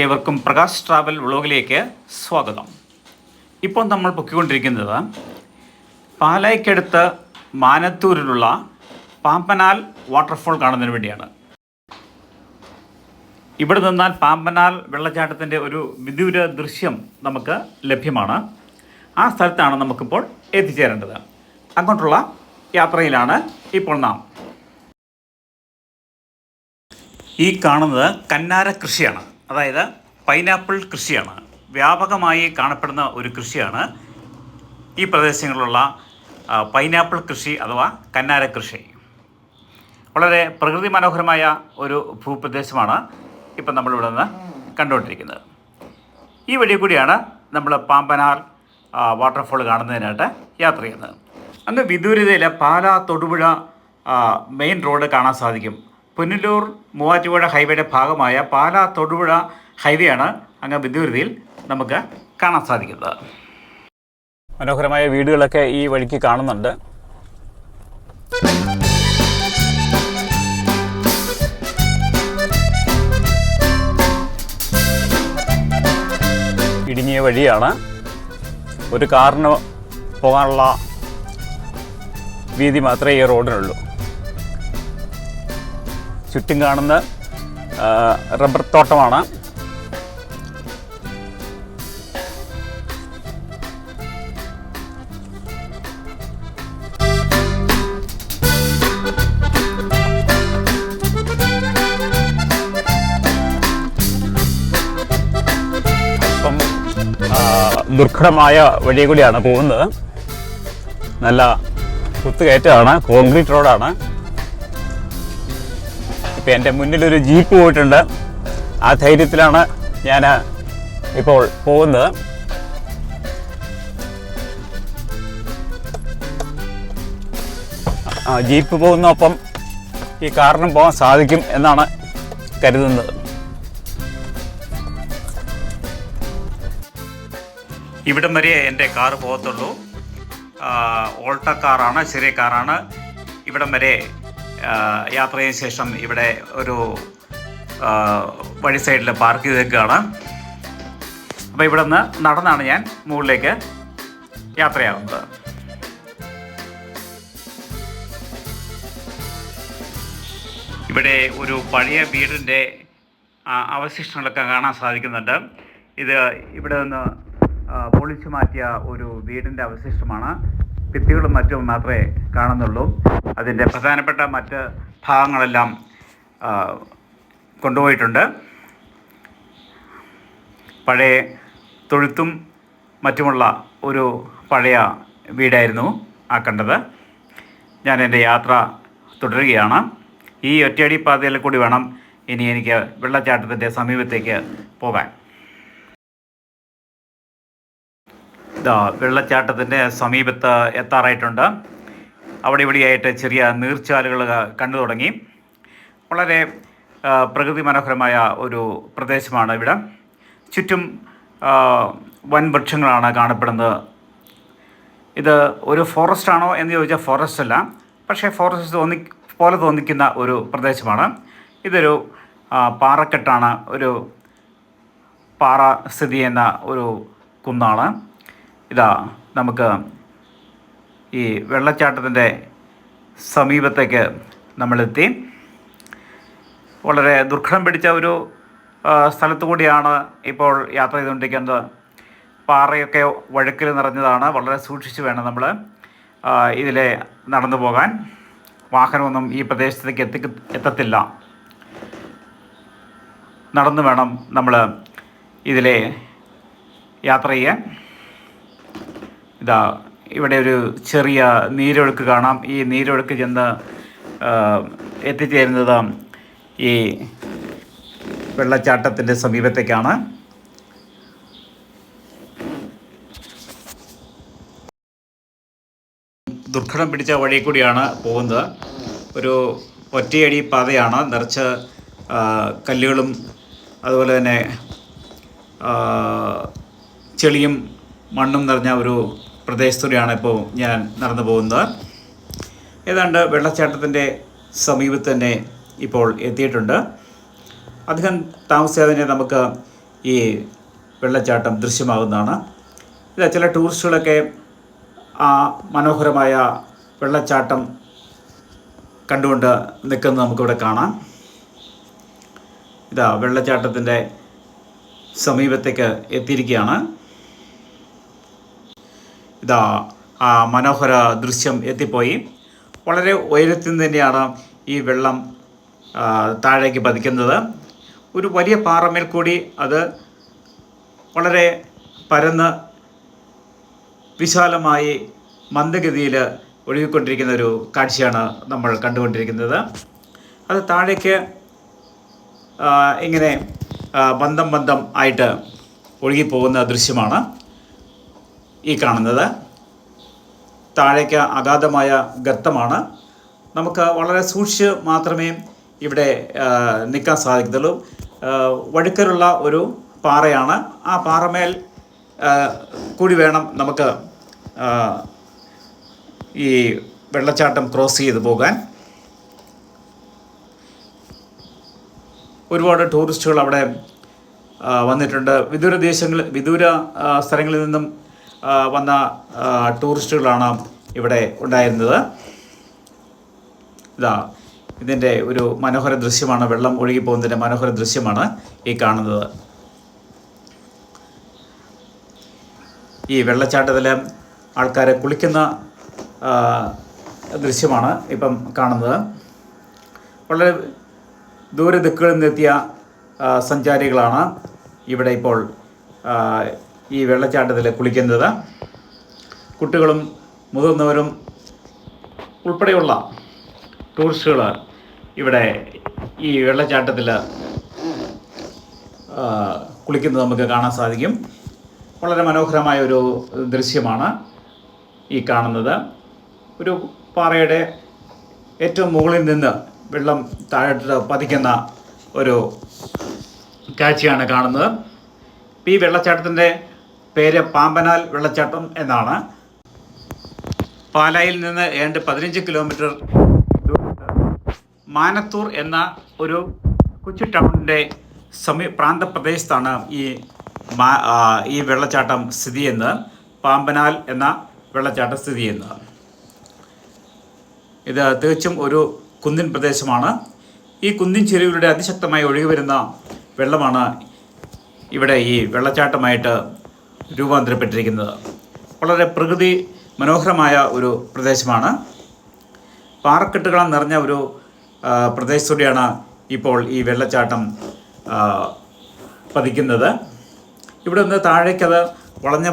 ഏവർക്കും പ്രകാശ് ട്രാവൽ വ്ളോഗിലേക്ക് സ്വാഗതം. ഇപ്പോൾ നമ്മൾ പൊക്കിക്കൊണ്ടിരിക്കുന്നത് പാലായ്ക്കടുത്ത് മാനത്തൂരിലുള്ള പാമ്പനാൽ വാട്ടർഫോൾ കാണുന്നതിന് വേണ്ടിയാണ്. ഇവിടെ നിന്നാൽ പാമ്പനാൽ വെള്ളച്ചാട്ടത്തിൻ്റെ ഒരു വിദൂര ദൃശ്യം നമുക്ക് ലഭ്യമാണ്. ആ സ്ഥലത്താണ് നമുക്കിപ്പോൾ എത്തിച്ചേരേണ്ടത്. അങ്ങോട്ടുള്ള യാത്രയിലാണ് ഇപ്പോൾ നാം. ഈ കാണുന്നത് കന്നാര കൃഷിയാണ്, അതായത് പൈനാപ്പിൾ കൃഷിയാണ്. വ്യാപകമായി കാണപ്പെടുന്ന ഒരു കൃഷിയാണ് ഈ പ്രദേശങ്ങളിലുള്ള പൈനാപ്പിൾ കൃഷി അഥവാ കന്നാര കൃഷി. വളരെ പ്രകൃതി മനോഹരമായ ഒരു ഭൂപ്രദേശമാണ് ഇപ്പം നമ്മളിവിടെ നിന്ന് കണ്ടുകൊണ്ടിരിക്കുന്നത്. ഈ വഴി കൂടിയാണ് നമ്മൾ പാമ്പനാൽ വാട്ടർഫോൾ കാണുന്നതിനായിട്ട് യാത്ര ചെയ്യുന്നത്. അങ്ങ് വിദൂരതയിൽ പാലാ തൊടുപുഴ മെയിൻ റോഡ് കാണാൻ സാധിക്കും. പുനലൂർ മൂവാറ്റുപുഴ ഹൈവേയുടെ ഭാഗമായ പാലാ തൊടുപുഴ ഹൈവേ ആണ് അങ്ങ് വിദൂരതയിൽ നമുക്ക് കാണാൻ സാധിക്കുന്നത്. മനോഹരമായ വീടുകളൊക്കെ ഈ വഴിക്ക് കാണുന്നുണ്ട്. ഇടുങ്ങിയ വഴിയാണ്. ഒരു കാറിന് പോകാനുള്ള വീതി മാത്രമേ ഈ റോഡിനുള്ളൂ. ചുറ്റും കാണുന്ന റബ്ബർ തോട്ടമാണ്. ഇപ്പം ദുർഘടമായ വഴി കൂടിയാണ് പോകുന്നത്. നല്ല കുത്തുകയറ്റമാണ്, കോൺക്രീറ്റ് റോഡാണ്. ഇപ്പം എൻ്റെ മുന്നിലൊരു ജീപ്പ് പോയിട്ടുണ്ട്. ആ ധൈര്യത്തിലാണ് ഞാൻ ഇപ്പോൾ പോകുന്നത്. ജീപ്പ് പോകുന്നൊപ്പം ഈ കാറിനും പോകാൻ സാധിക്കും എന്നാണ് കരുതുന്നത്. ഇവിടം വരെ എൻ്റെ കാറ് പോകത്തുള്ളൂ. ഓൾട്ട കാറാണ്, ചെറിയ കാറാണ്. ഇവിടം വരെ യാത്ര ചെയ്ത ശേഷം ഇവിടെ ഒരു വഴി സൈഡിൽ പാർക്ക് ചെയ്തേക്കുകയാണ്. അപ്പോൾ ഇവിടെ നിന്ന് നടന്നാണ് ഞാൻ മുകളിലേക്ക് യാത്രയാകുന്നത്. ഇവിടെ ഒരു പഴയ വീടിൻ്റെ അവശിഷ്ടങ്ങളൊക്കെ കാണാൻ സാധിക്കുന്നുണ്ട്. ഇത് ഇവിടെ നിന്ന് പൊളിച്ചു മാറ്റിയ ഒരു വീടിൻ്റെ അവശിഷ്ടമാണ്. ഭിത്തികളും മറ്റും മാത്രമേ കാണുന്നുള്ളൂ. അതിൻ്റെ പ്രധാനപ്പെട്ട മറ്റ് ഭാഗങ്ങളെല്ലാം കൊണ്ടുപോയിട്ടുണ്ട്. പഴയ തൊഴുത്തും മറ്റുമുള്ള ഒരു പഴയ വീടായിരുന്നു ആ കണ്ടത്. ഞാൻ എൻ്റെ യാത്ര തുടരുകയാണ്. ഈ ഒറ്റയടി പാതയിൽ കൂടി വേണം ഇനി എനിക്ക് വെള്ളച്ചാട്ടത്തിൻ്റെ സമീപത്തേക്ക് പോകാൻ. വെള്ളച്ചാട്ടത്തിൻ്റെ സമീപത്ത് എത്താറായിട്ടുണ്ട്. അവിടെ ഇവിടെയായിട്ട് ചെറിയ നീർച്ചാലുകൾ കണ്ടു തുടങ്ങി. വളരെ പ്രകൃതി മനോഹരമായ ഒരു പ്രദേശമാണ് ഇവിടെ. ചുറ്റും വൻ വൃക്ഷങ്ങളാണ് കാണപ്പെടുന്നത്. ഇത് ഒരു ഫോറസ്റ്റ് ആണോ എന്ന് ചോദിച്ചാൽ ഫോറസ്റ്റ് അല്ല, പക്ഷേ ഫോറസ്റ്റ് പോലെ തോന്നിക്കുന്ന ഒരു പ്രദേശമാണ്. ഇതൊരു പാറക്കെട്ടാണ്. ഒരു പാറ സ്ഥിതി ചെയ്യുന്ന ഒരു കുന്നാണ്. ഇതാ നമുക്ക് ഈ വെള്ളച്ചാട്ടത്തിൻ്റെ സമീപത്തേക്ക് നമ്മളെത്തി. വളരെ ദുർഘടം പിടിച്ച ഒരു സ്ഥലത്തു കൂടിയാണ് ഇപ്പോൾ യാത്ര ചെയ്തുകൊണ്ടിരിക്കുന്നത്. പാറയൊക്കെ വഴുക്കൽ നിറഞ്ഞതാണ്. വളരെ സൂക്ഷിച്ച് വേണം നമ്മൾ ഇതിലെ നടന്നു പോകാൻ. വാഹനമൊന്നും ഈ പ്രദേശത്തേക്ക് എത്തത്തില്ല. നടന്നു വേണം നമ്മൾ ഇതിലെ യാത്ര ചെയ്യാൻ. ഇതാ ഇവിടെ ഒരു ചെറിയ നീരൊഴുക്ക് കാണാം. ഈ നീരൊഴുക്ക് ചെന്ന് എത്തിച്ചേരുന്നത് ഈ വെള്ളച്ചാട്ടത്തിൻ്റെ സമീപത്തേക്കാണ്. ദുർഘടം പിടിച്ച വഴി കൂടിയാണ് പോകുന്നത്. ഒരു ഒറ്റയടി പാതയാണ്. നിറച്ച് കല്ലുകളും അതുപോലെ തന്നെ ചെളിയും മണ്ണും നിറഞ്ഞ ഒരു പ്രദേശത്തൂടെയാണ് ഇപ്പോൾ ഞാൻ നടന്നു പോകുന്നത്. ഏതാണ്ട് വെള്ളച്ചാട്ടത്തിൻ്റെ സമീപത്ത് തന്നെ ഇപ്പോൾ എത്തിയിട്ടുണ്ട്. അധികം താമസിയാതെ തന്നെ നമുക്ക് ഈ വെള്ളച്ചാട്ടം ദൃശ്യമാകുന്നതാണ്. ഇത് ചില ടൂറിസ്റ്റുകളൊക്കെ ആ മനോഹരമായ വെള്ളച്ചാട്ടം കണ്ടുകൊണ്ട് നിൽക്കുന്നത് നമുക്കിവിടെ കാണാം. ഇതാ വെള്ളച്ചാട്ടത്തിൻ്റെ സമീപത്തേക്ക് എത്തിയിരിക്കുകയാണ്. ഇതാ ആ മനോഹര ദൃശ്യം എത്തിപ്പോയി. വളരെ ഉയരത്തിൽ തന്നെയാണ് ഈ വെള്ളം താഴേക്ക് പതിക്കുന്നത്. ഒരു വലിയ പാറമേൽ കൂടി അത് വളരെ പരന്ന് വിശാലമായി മന്ദഗതിയിൽ ഒഴുകിക്കൊണ്ടിരിക്കുന്ന ഒരു കാഴ്ചയാണ് നമ്മൾ കണ്ടുകൊണ്ടിരിക്കുന്നത്. അത് താഴേക്ക് ഇങ്ങനെ ബന്ധം ആയിട്ട് ഒഴുകിപ്പോകുന്ന ദൃശ്യമാണ് ഈ കാണുന്നത്. താഴേക്ക് അഗാധമായ ഗർത്തമാണ്. നമുക്ക് വളരെ സൂക്ഷിച്ച് മാത്രമേ ഇവിടെ നിൽക്കാൻ സാധിക്കത്തുള്ളൂ. വഴുക്കലുള്ള ഒരു പാറയാണ്. ആ പാറമേൽ കൂടി വേണം നമുക്ക് ഈ വെള്ളച്ചാട്ടം ക്രോസ് ചെയ്ത് പോകാൻ. ഒരുപാട് ടൂറിസ്റ്റുകൾ അവിടെ വന്നിട്ടുണ്ട്. വിദൂര സ്ഥലങ്ങളിൽ നിന്നും വന്ന ടൂറിസ്റ്റുകളാണ് ഇവിടെ ഉണ്ടായിരുന്നത്. ഇതിൻ്റെ ഒരു മനോഹര ദൃശ്യമാണ്. വെള്ളം ഒഴുകിപ്പോകുന്നതിൻ്റെ മനോഹര ദൃശ്യമാണ് ഈ കാണുന്നത്. ഈ വെള്ളച്ചാട്ടത്തിൽ ആൾക്കാരെ കുളിക്കുന്ന ദൃശ്യമാണ് ഇപ്പം കാണുന്നത്. വളരെ ദൂരദിക്കുകളിൽ നിന്നെത്തിയ സഞ്ചാരികളാണ് ഇവിടെ ഇപ്പോൾ ഈ വെള്ളച്ചാട്ടത്തിൽ കുളിക്കുന്നത്. കുട്ടികളും മുതിർന്നവരും ഉൾപ്പെടെയുള്ള ടൂറിസ്റ്റുകൾ ഇവിടെ ഈ വെള്ളച്ചാട്ടത്തിൽ കുളിക്കുന്നത് നമുക്ക് കാണാൻ സാധിക്കും. വളരെ മനോഹരമായ ഒരു ദൃശ്യമാണ് ഈ കാണുന്നത്. ഒരു പാറയുടെ ഏറ്റവും മുകളിൽ നിന്ന് വെള്ളം താഴോട്ട് പതിക്കുന്ന ഒരു കാഴ്ചയാണ് കാണുന്നത്. ഈ വെള്ളച്ചാട്ടത്തിൻ്റെ പേര് പാമ്പനാൽ വെള്ളച്ചാട്ടം എന്നാണ്. പാലായിൽ നിന്ന് ഏതാണ്ട് 15 കിലോമീറ്റർ ദൂരത്ത് മാനത്തൂർ എന്ന ഒരു കൊച്ചു ടൗണിൻ്റെ പ്രാന്തപ്രദേശത്താണ് ഈ വെള്ളച്ചാട്ടം സ്ഥിതി ചെയ്യുന്നത്. പാമ്പനാൽ എന്ന വെള്ളച്ചാട്ടം സ്ഥിതി ചെയ്യുന്നത്. ഇത് തികച്ചും ഒരു കുന്നിൻ പ്രദേശമാണ്. ഈ കുന്നിൻ ചെരുവിലൂടെ അതിശക്തമായി ഒഴുകി വരുന്ന വെള്ളമാണ് ഇവിടെ ഈ വെള്ളച്ചാട്ടമായിട്ട് രൂപാന്തരപ്പെട്ടിരിക്കുന്നത്. വളരെ പ്രകൃതി മനോഹരമായ ഒരു പ്രദേശമാണ്. പാറക്കെട്ടുകളാൽ നിറഞ്ഞ ഒരു പ്രദേശത്തൂടെയാണ് ഇപ്പോൾ ഈ വെള്ളച്ചാട്ടം പതിക്കുന്നത്. ഇവിടെ നിന്ന് താഴേക്കത്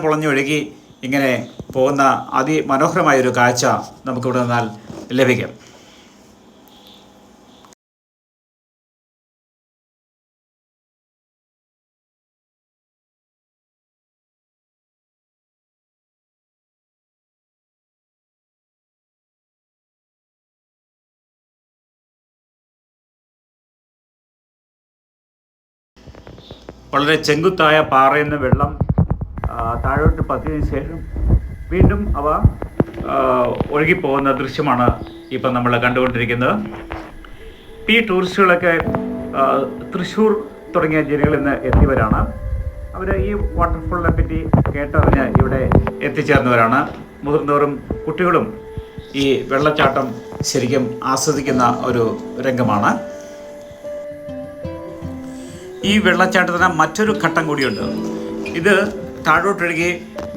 വളഞ്ഞൊഴുകി ഇങ്ങനെ പോകുന്ന അതിമനോഹരമായൊരു കാഴ്ച നമുക്കിവിടെ നിന്നാൽ ലഭിക്കും. വളരെ ചെങ്കുത്തായ പാറയിൽ നിന്ന് വെള്ളം താഴോട്ട് പതിയതിനു ശേഷം വീണ്ടും അവ ഒഴുകിപ്പോകുന്ന ദൃശ്യമാണ് ഇപ്പം നമ്മൾ കണ്ടുകൊണ്ടിരിക്കുന്നത്. ഈ ടൂറിസ്റ്റുകളൊക്കെ തൃശ്ശൂർ തുടങ്ങിയ ജില്ലകളിൽ നിന്ന് എത്തിയവരാണ്. അവർ ഈ വാട്ടർഫോളിനെ പറ്റി കേട്ടറിഞ്ഞ് ഇവിടെ എത്തിച്ചേർന്നവരാണ്. മുതിർന്നവരും കുട്ടികളും ഈ വെള്ളച്ചാട്ടം ശരിക്കും ആസ്വദിക്കുന്ന ഒരു രംഗമാണ്. ഈ വെള്ളച്ചാട്ടത്തിന് മറ്റൊരു ഘട്ടം കൂടിയുണ്ട്. ഇത് താഴോട്ടൊഴുകി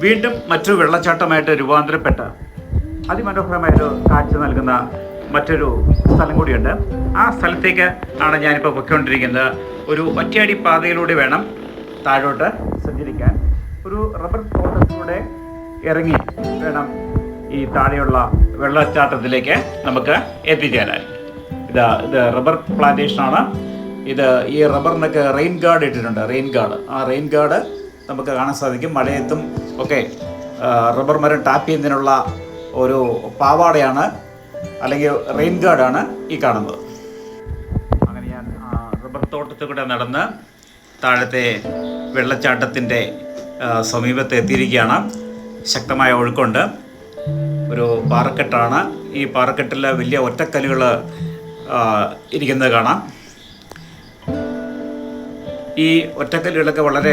വീണ്ടും മറ്റൊരു വെള്ളച്ചാട്ടമായിട്ട് രൂപാന്തരപ്പെട്ട അതിമനോഹരമായൊരു കാഴ്ച നൽകുന്ന മറ്റൊരു സ്ഥലം കൂടിയുണ്ട്. ആ സ്ഥലത്തേക്ക് ആണ് ഞാനിപ്പോൾ പൊയ്ക്കൊണ്ടിരിക്കുന്നത്. ഒരു ഒറ്റയടി പാതയിലൂടെ വേണം താഴോട്ട് സഞ്ചരിക്കാൻ. ഒരു റബ്ബർ തോട്ടത്തിലൂടെ ഇറങ്ങി വേണം ഈ താഴെയുള്ള വെള്ളച്ചാട്ടത്തിലേക്ക് നമുക്ക് എത്തിച്ചേരാൻ. ഇത് റബ്ബർ പ്ലാന്റേഷനാണ്. ഈ റബ്ബറിനൊക്കെ റെയിൻ ഗാർഡ് ഇട്ടിട്ടുണ്ട്. ആ റെയിൻ ഗാർഡ് നമുക്ക് കാണാൻ സാധിക്കും. മഴയത്തും ഒക്കെ റബ്ബർ മരം ടാപ്പ് ചെയ്യുന്നതിനുള്ള ഒരു പാവാടയാണ് അല്ലെങ്കിൽ റെയിൻ ഗാർഡാണ് ഈ കാണുന്നത്. അങ്ങനെ ഞാൻ റബ്ബർ തോട്ടത്തിൽ കൂടെ നടന്ന് താഴത്തെ വെള്ളച്ചാട്ടത്തിൻ്റെ സമീപത്ത് എത്തിയിരിക്കുകയാണ്. ശക്തമായ ഒഴുക്കുണ്ട്. ഒരു പാറക്കെട്ടാണ്. ഈ പാറക്കെട്ടിൽ വലിയ ഒറ്റക്കല്ലുകൾ ഇരിക്കുന്നത് കാണാം. ഈ ഒറ്റക്കല്ലുകളൊക്കെ വളരെ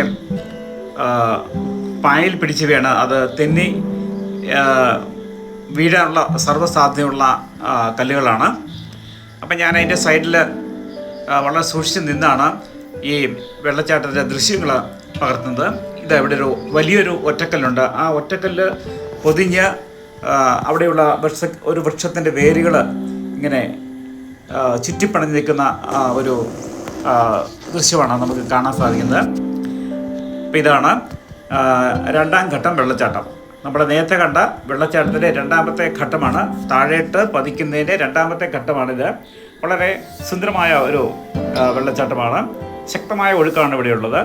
പായൽ പിടിച്ചവയാണ്. അത് തെന്നി വീഴാനുള്ള സർവ്വസാധ്യതയുള്ള കല്ലുകളാണ്. അപ്പം ഞാൻ അതിൻ്റെ സൈഡിൽ വളരെ സൂക്ഷിച്ച് നിന്നാണ് ഈ വെള്ളച്ചാട്ടത്തിൻ്റെ ദൃശ്യങ്ങൾ പകർത്തുന്നത്. ഇത് ഇവിടെ വലിയൊരു ഒറ്റക്കല്ലുണ്ട്. ആ ഒറ്റക്കല്ല് പൊതിഞ്ഞ് അവിടെയുള്ള ഒരു വൃക്ഷത്തിൻ്റെ വേരുകൾ ഇങ്ങനെ ചുറ്റിപ്പണഞ്ഞ് നിൽക്കുന്ന ഒരു ദൃശ്യമാണ് നമുക്ക് കാണാൻ സാധിക്കുന്നത്. അപ്പോൾ ഇതാണ് രണ്ടാം ഘട്ടം വെള്ളച്ചാട്ടം. നമ്മുടെ നേരത്തെ കണ്ട വെള്ളച്ചാട്ടത്തിൻ്റെ രണ്ടാമത്തെ ഘട്ടമാണ്. താഴേട്ട് പതിക്കുന്നതിൻ്റെ രണ്ടാമത്തെ ഘട്ടമാണിത്. വളരെ സുന്ദരമായ ഒരു വെള്ളച്ചാട്ടമാണ്. ശക്തമായ ഒഴുക്കാണ് ഇവിടെയുള്ളത്.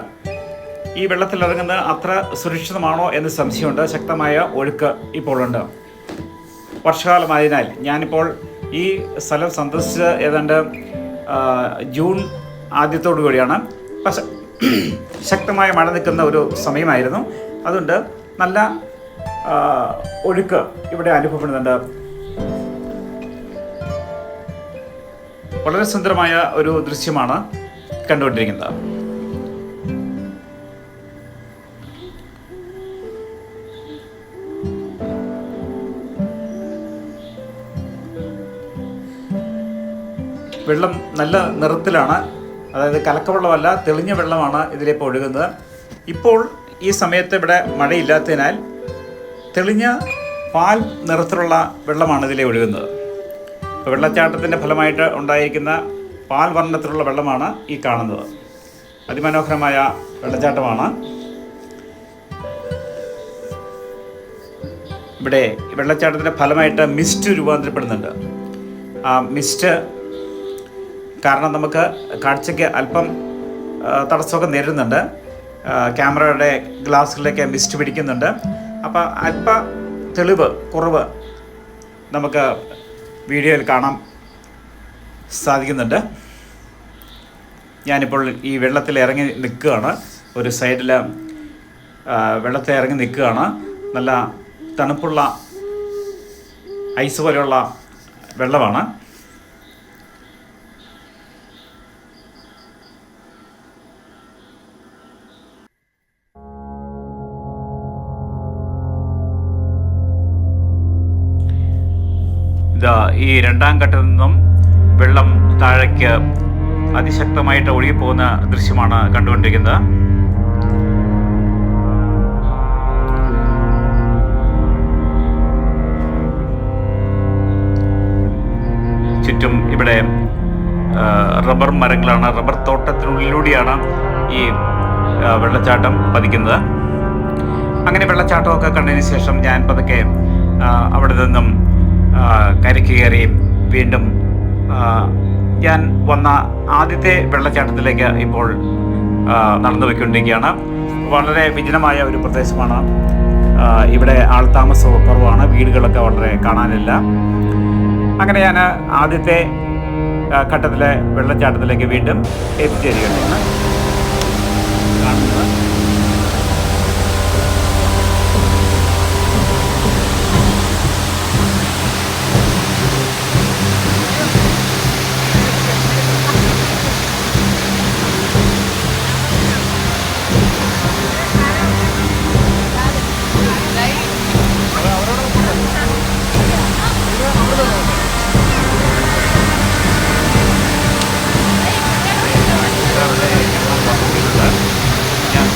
ഈ വെള്ളത്തിൽ ഇറങ്ങുന്നത് അത്ര സുരക്ഷിതമാണോ എന്ന് സംശയമുണ്ട്. ശക്തമായ ഒഴുക്ക് ഇപ്പോൾ ഉണ്ട്. വർഷകാലമായതിനാൽ ഞാനിപ്പോൾ ഈ സ്ഥലം സന്ദർശിച്ച് ഏതാണ്ട് ജൂൺ ആദ്യത്തോടു കൂടിയാണ്. പക്ഷേ ശക്തമായ മഴ നിൽക്കുന്ന ഒരു സമയമായിരുന്നു. അതുകൊണ്ട് നല്ല ഒഴുക്ക് ഇവിടെ അനുഭവപ്പെടുന്നുണ്ട്. വളരെ സുന്ദരമായ ഒരു ദൃശ്യമാണ് കണ്ടുകൊണ്ടിരിക്കുന്നത്. വെള്ളം നല്ല നിറത്തിലാണ്. അതായത് കലക്കവെള്ളമല്ല, തെളിഞ്ഞ വെള്ളമാണ് ഇതിലേക്ക് ഒഴുകുന്നത്. ഇപ്പോൾ ഈ സമയത്ത് ഇവിടെ മഴയില്ലാത്തതിനാൽ തെളിഞ്ഞ പാൽ നിറത്തിലുള്ള വെള്ളമാണ് ഇതിലെ ഒഴുകുന്നത്. ഇപ്പോൾ വെള്ളച്ചാട്ടത്തിൻ്റെ ഫലമായിട്ട് ഉണ്ടായിരിക്കുന്ന പാൽ വർണ്ണത്തിലുള്ള വെള്ളമാണ് ഈ കാണുന്നത്. അതിമനോഹരമായ വെള്ളച്ചാട്ടമാണ്. ഇവിടെ വെള്ളച്ചാട്ടത്തിൻ്റെ ഫലമായിട്ട് മിസ്റ്റ് രൂപാന്തരപ്പെടുന്നുണ്ട്. ആ മിസ്റ്റ് കാരണം നമുക്ക് കാഴ്ചയ്ക്ക് അല്പം തടസ്സമൊക്കെ നേരിടുന്നുണ്ട്. ക്യാമറയുടെ ഗ്ലാസുകളിലേക്ക് മിസ്റ്റ് പിടിക്കുന്നുണ്ട്. അപ്പോൾ അല്പ തെളിവ് കുറവ് നമുക്ക് വീഡിയോയിൽ കാണാൻ സാധിക്കുന്നുണ്ട്. ഞാനിപ്പോൾ ഈ വെള്ളത്തിൽ ഇറങ്ങി നിൽക്കുകയാണ്. ഒരു സൈഡിൽ വെള്ളത്തിൽ ഇറങ്ങി നിൽക്കുകയാണ്. നല്ല തണുപ്പുള്ള ഐസ് പോലെയുള്ള വെള്ളമാണ്. ഇതാ ഈ രണ്ടാം ഘട്ടത്തിൽ നിന്നും വെള്ളം താഴേക്ക് അതിശക്തമായിട്ട് ഒഴുകിപ്പോകുന്ന ദൃശ്യമാണ് കണ്ടുകൊണ്ടിരിക്കുന്നത്. ചുറ്റും ഇവിടെ റബ്ബർ മരങ്ങളാണ്. റബ്ബർ തോട്ടത്തിനുള്ളിലൂടെയാണ് ഈ വെള്ളച്ചാട്ടം പതിക്കുന്നത്. അങ്ങനെ വെള്ളച്ചാട്ടമൊക്കെ കണ്ടതിന് ശേഷം ഞാൻ പതുക്കെ അവിടെ നിന്നും കരയ്ക്ക് കയറി വീണ്ടും ഞാൻ വന്ന ആദ്യത്തെ വെള്ളച്ചാട്ടത്തിലേക്ക് ഇപ്പോൾ നടന്നു പോയിക്കൊണ്ടിരിക്കുകയാണ്. വളരെ വിജനമായ ഒരു പ്രദേശമാണ്. ഇവിടെ ആൾതാമസമൊക്കെ കുറവാണ്. വീടുകളൊക്കെ വളരെ കാണാനില്ല. അങ്ങനെ ഞാൻ ആദ്യത്തെ ഘട്ടത്തിലെ വെള്ളച്ചാട്ടത്തിലേക്ക് വീണ്ടും എത്തിച്ചേരുകയാണ് കാണുന്നത്.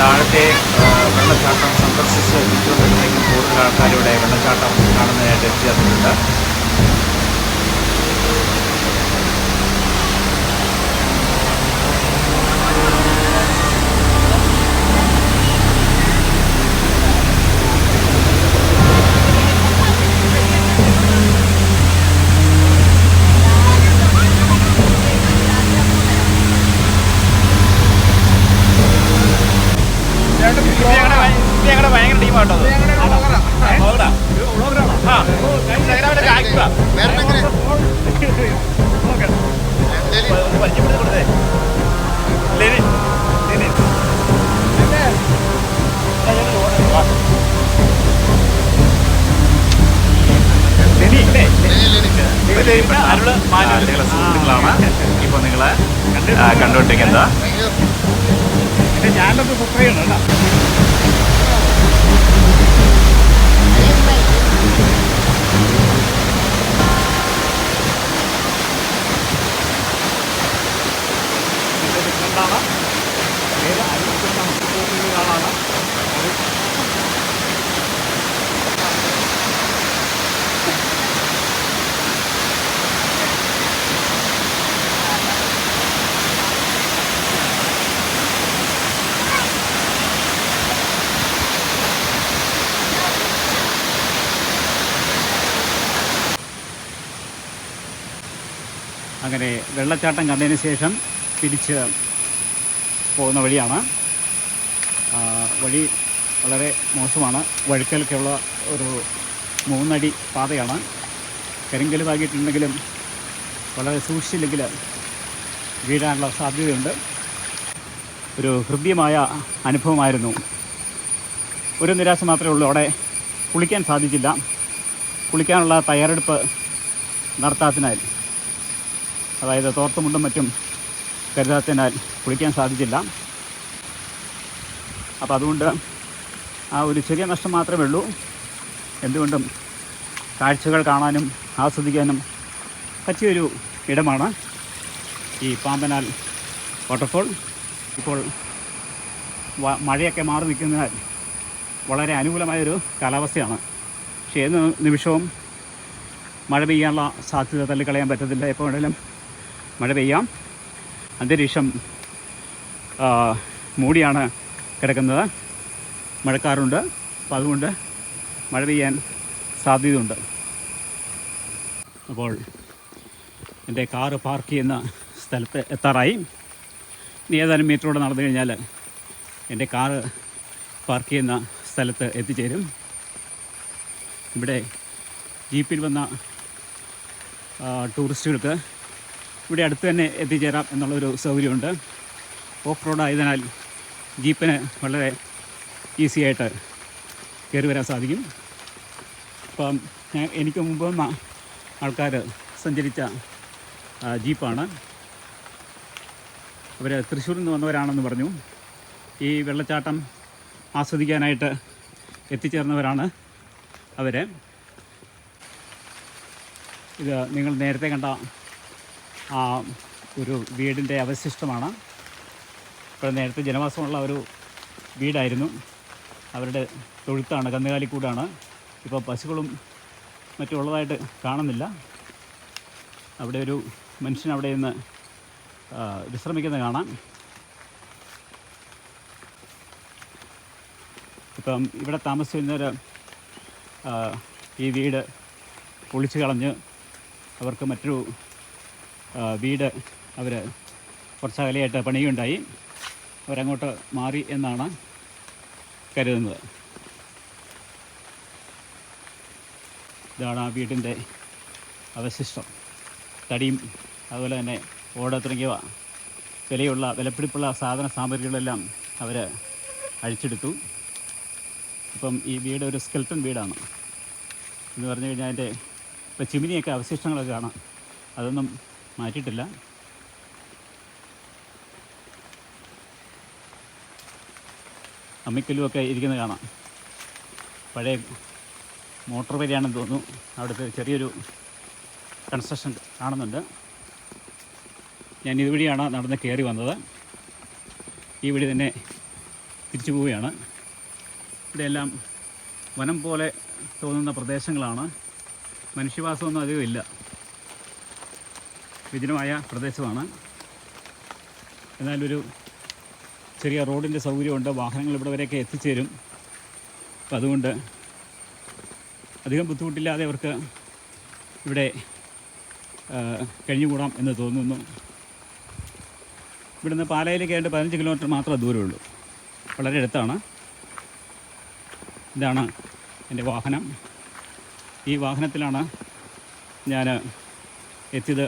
താഴത്തെ വെള്ളച്ചാട്ടം സന്ദർശിച്ച് ചുറ്റുവട്ടങ്ങളിലേക്കും കൂടുതൽ ആൾക്കാരുടെ വെള്ളച്ചാട്ടം കാണുന്നതിനായിട്ട് എത്തിച്ചേർന്നിട്ടുണ്ട്. ഞങ്ങളുടെ ഭയങ്കര ടീമാട്ടോ. പരിചയപ്പെടുത്തി സുഹൃത്തുക്കളാണ് ഇപ്പോൾ നിങ്ങളെ കണ്ടുകൊണ്ടിരിക്കുന്നത്. വെള്ളത്തിൽ കുട്ടയാണ് കേട്ടോ. ാണ് ഏത് അരിക്കുന്ന ആളാണ്. അങ്ങനെ വെള്ളച്ചാട്ടം കണ്ടതിന് ശേഷം തിരിച്ച് പോകുന്ന വഴിയാണ്. വഴി വളരെ മോശമാണ്. വഴുക്കലൊക്കെയുള്ള ഒരു 3 അടി പാതയാണ്. കരിങ്കല് പാകിയിട്ടുണ്ടെങ്കിലും വളരെ സൂക്ഷിച്ചില്ലെങ്കിൽ വീഴാനുള്ള സാധ്യതയുണ്ട്. ഒരു ഹൃദ്യമായ അനുഭവമായിരുന്നു. ഒരു നിരാശ മാത്രമേ ഉള്ളൂ, അവിടെ കുളിക്കാൻ സാധിച്ചില്ല. കുളിക്കാനുള്ള തയ്യാറെടുപ്പ് നടത്താത്തതിനാൽ, അതായത് തോർത്തുമുണ്ടും മറ്റും കരുതാത്തതിനാൽ കുളിക്കാൻ സാധിച്ചില്ല. അപ്പോൾ അതുകൊണ്ട് ആ ഒരു ചെറിയ നഷ്ടം മാത്രമേ ഉള്ളൂ. എന്തുകൊണ്ടും കാഴ്ചകൾ കാണാനും ആസ്വദിക്കാനും പറ്റിയൊരു ഇടമാണ് ഈ പാമ്പനാൽ വാട്ടർഫോൾ. ഇപ്പോൾ മഴയൊക്കെ മാറി നിൽക്കുന്നതിനാൽ വളരെ അനുകൂലമായൊരു കാലാവസ്ഥയാണ്. പക്ഷേ ഏത് നിമിഷവും മഴ പെയ്യാനുള്ള സാധ്യത തള്ളിക്കളയാൻ പറ്റത്തില്ല. എപ്പോൾ വേണമെങ്കിലും മഴ പെയ്യാം. അന്തരീക്ഷം മൂടിയാണ് കിടക്കുന്നത്, മഴക്കാറുണ്ട്. അപ്പോൾ അതുകൊണ്ട് മഴ പെയ്യാൻ സാധ്യതയുണ്ട്. അപ്പോൾ എൻ്റെ കാറ് പാർക്ക് ചെയ്യുന്ന സ്ഥലത്ത് എത്താറായി. ഇനി ഏതാനും മീറ്ററോടെ നടന്നു കഴിഞ്ഞാൽ എൻ്റെ കാറ് പാർക്ക് ചെയ്യുന്ന സ്ഥലത്ത് എത്തിച്ചേരും. ഇവിടെ ജീപ്പിൽ വന്ന ടൂറിസ്റ്റുകൾക്ക് ഇവിടെ അടുത്ത് തന്നെ എത്തിച്ചേരാം എന്നുള്ളൊരു സൗകര്യമുണ്ട്. ഓഫ് റോഡ് ആയതിനാൽ ജീപ്പിന് വളരെ ഈസി ആയിട്ട് കയറി വരാൻ സാധിക്കും. അപ്പം എനിക്ക് മുമ്പ് വന്ന ആൾക്കാർ സഞ്ചരിച്ച ജീപ്പാണ്. അവർ തൃശ്ശൂരിൽ നിന്ന് വന്നവരാണെന്ന് പറഞ്ഞു. ഈ വെള്ളച്ചാട്ടം ആസ്വദിക്കാനായിട്ട് എത്തിച്ചേർന്നവരാണ് അവർ. ഇത് നിങ്ങൾ നേരത്തെ കണ്ട ഒരു വീടിൻ്റെ അവശിഷ്ടമാണ്. ഇപ്പോൾ നേരത്തെ ജനവാസമുള്ള ഒരു വീടായിരുന്നു. അവരുടെ തൊഴുത്താണ്, കന്നുകാലിക്കൂടാണ്. ഇപ്പോൾ പശുക്കളും മറ്റും ഉള്ളതായിട്ട് കാണുന്നില്ല. അവിടെ ഒരു മനുഷ്യൻ അവിടെ നിന്ന് വിശ്രമിക്കുന്നത് കാണാം. ഇപ്പം ഇവിടെ താമസിക്കുന്നവർ ഈ വീട് പൊളിച്ചു കളഞ്ഞ് അവർക്ക് മറ്റൊരു വീട് അവർ കുറച്ചകലെയായിട്ട് പണിയുണ്ടായി. അവരങ്ങോട്ട് മാറി എന്നാണ് കരുതുന്നത്. ഇതാണ് ആ വീടിൻ്റെ അവശിഷ്ടം. തടിയും അതുപോലെ തന്നെ ഓട് തുടങ്ങിയ വിലപിടിപ്പുള്ള സാധന സാമഗ്രികളെല്ലാം അവർ അഴിച്ചെടുത്തു. ഇപ്പം ഈ വീട് ഒരു സ്കെൽട്ടൺ വീടാണ് എന്ന് പറഞ്ഞു കഴിഞ്ഞാൽ അതിൻ്റെ ഇപ്പോൾ ചിമ്മിനിയൊക്കെ അവശിഷ്ടങ്ങളൊക്കെ കാണാം. അതൊന്നും മാറ്റിയിട്ടില്ല. അമ്മിക്കല്ലുമൊക്കെ ഇരിക്കുന്നത് കാണാം. പഴയ മോട്ടോർ വരിയാണെന്ന് തോന്നുന്നു. അവിടുത്തെ ചെറിയൊരു കൺസ്ട്രക്ഷൻ കാണുന്നുണ്ട്. ഞാൻ ഇതുവഴിയാണ് നടന്ന് കയറി വന്നത്. ഈ വഴി തന്നെ തിരിച്ചു പോവുകയാണ്. ഇവിടെയെല്ലാം വനം പോലെ തോന്നുന്ന പ്രദേശങ്ങളാണ്. മനുഷ്യവാസമൊന്നും അധികം ഇല്ല. വിജനമായ പ്രദേശമാണ്. എന്നാലൊരു ചെറിയ റോഡിൻ്റെ സൗകര്യമുണ്ട്. വാഹനങ്ങൾ ഇവിടെ വരെയൊക്കെ എത്തിച്ചേരും. അപ്പം അതുകൊണ്ട് അധികം ബുദ്ധിമുട്ടില്ലാതെ അവർക്ക് ഇവിടെ കഴിഞ്ഞുകൂടാം എന്ന് തോന്നുന്നു. ഇവിടുന്ന് പാലായിലേക്ക് ഏതാണ്ട് 15 കിലോമീറ്റർ മാത്രമേ ദൂരമുള്ളൂ. വളരെ അടുത്താണ്. ഇതാണ് എൻ്റെ വാഹനം. ഈ വാഹനത്തിലാണ് ഞാൻ എത്തിയത്.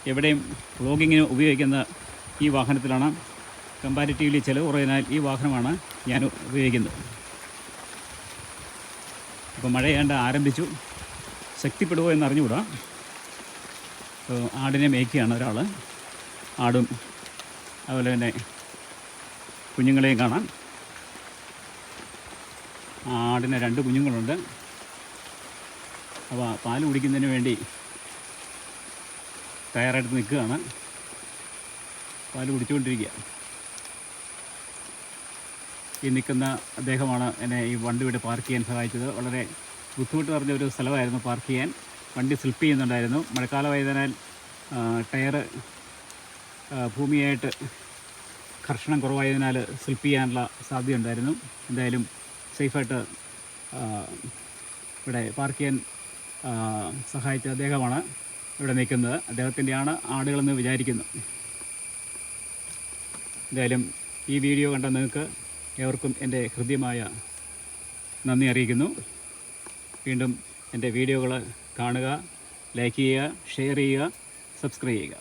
എവിടെയും വ്ളോഗിങ്ങിന് ഉപയോഗിക്കുന്ന ഈ വാഹനത്തിലാണ്. കമ്പാരിറ്റീവ്ലി ചിലവ് കുറയുന്നതിനാൽ ഈ വാഹനമാണ് ഞാൻ ഉപയോഗിക്കുന്നത്. ഇപ്പോൾ മഴയാണ്ട് ആരംഭിച്ചു. ശക്തിപ്പെടുമോ എന്നറിഞ്ഞുകൂടാ. ആടിനെ മേയ്ക്കുകയാണ് ഒരാൾ. ആടും അതുപോലെ തന്നെ കുഞ്ഞുങ്ങളെയും കാണാം. ആടിന് 2 കുഞ്ഞുങ്ങളുണ്ട്. അവ പാൽ കുടിക്കുന്നതിന് വേണ്ടി തയ്യാറായിട്ട് നിൽക്കുകയാണ്. പാൽ കുടിച്ചുകൊണ്ടിരിക്കുക. ഈ നിൽക്കുന്ന അദ്ദേഹമാണ് എന്നെ ഈ വണ്ടി ഇവിടെ പാർക്ക് ചെയ്യാൻ സഹായിച്ചത്. വളരെ ബുദ്ധിമുട്ട് നിറഞ്ഞ ഒരു സ്ഥലമായിരുന്നു പാർക്ക് ചെയ്യാൻ. വണ്ടി സ്ലിപ്പ് ചെയ്യുന്നുണ്ടായിരുന്നു. മഴക്കാലമായതിനാൽ ടയറ് ഭൂമിയായിട്ട് ഘർഷണം കുറവായതിനാൽ സ്ലിപ്പ് ചെയ്യാനുള്ള സാധ്യതയുണ്ടായിരുന്നു. എന്തായാലും സേഫായിട്ട് ഇവിടെ പാർക്ക് ചെയ്യാൻ സഹായിച്ച അദ്ദേഹമാണ് ഇവിടെ നിൽക്കുന്നത്. അദ്ദേഹത്തിൻ്റെയാണ് ആടുകളെന്ന് വിചാരിക്കുന്നു. എന്തായാലും ഈ വീഡിയോ കണ്ട നിങ്ങൾക്ക് ഏവർക്കും എൻ്റെ ഹൃദ്യമായ നന്ദി അറിയിക്കുന്നു. വീണ്ടും എൻ്റെ വീഡിയോകൾ കാണുക, ലൈക്ക് ചെയ്യുക, ഷെയർ ചെയ്യുക, സബ്സ്ക്രൈബ് ചെയ്യുക.